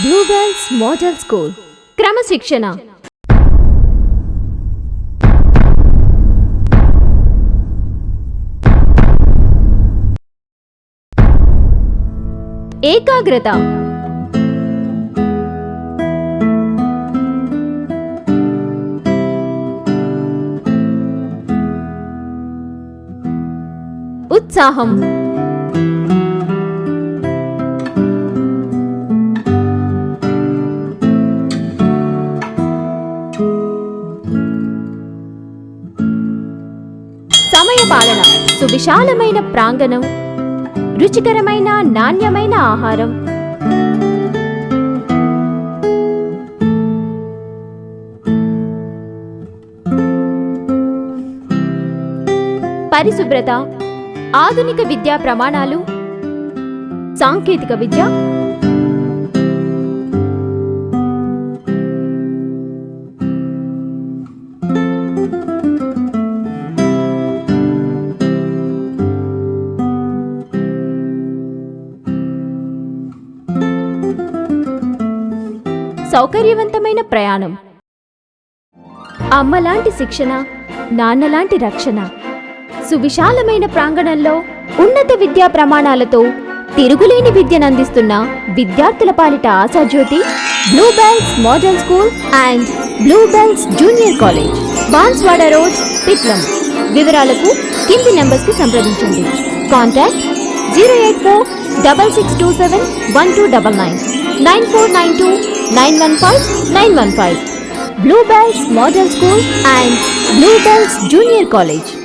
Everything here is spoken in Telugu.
బ్లూబెల్స్ మోడల్ స్కూల్ క్రమశిక్షణ ఏకాగ్రత ఉత్సాహం సమయపాలన సువిశాలమైన ప్రాంగణం రుచికరమైన నాణ్యమైన ఆహారం పరిశుభ్రత ఆధునిక విద్యా ప్రమాణాలు సాంకేతిక విద్య సౌకర్యవంతమైన ప్రయాణం అమ్మలాంటి శిక్షణ నాన్నలాంటి రక్షణ సువిశాలమైన ప్రాంగణంలో ఉన్నత విద్యా ప్రమాణాలతో తిరుగులేని విద్యనందిస్తున్న విద్యార్థుల పాలిట ఆశాజ్యోతి Bluebells model school and Bluebells junior college, Banswada road, Pitlam. వివరాలకు కింది నంబర్స్ కి సంప్రదించండి. Contact 08466271299 9492915915. Bluebells Model School and Bluebells Junior College.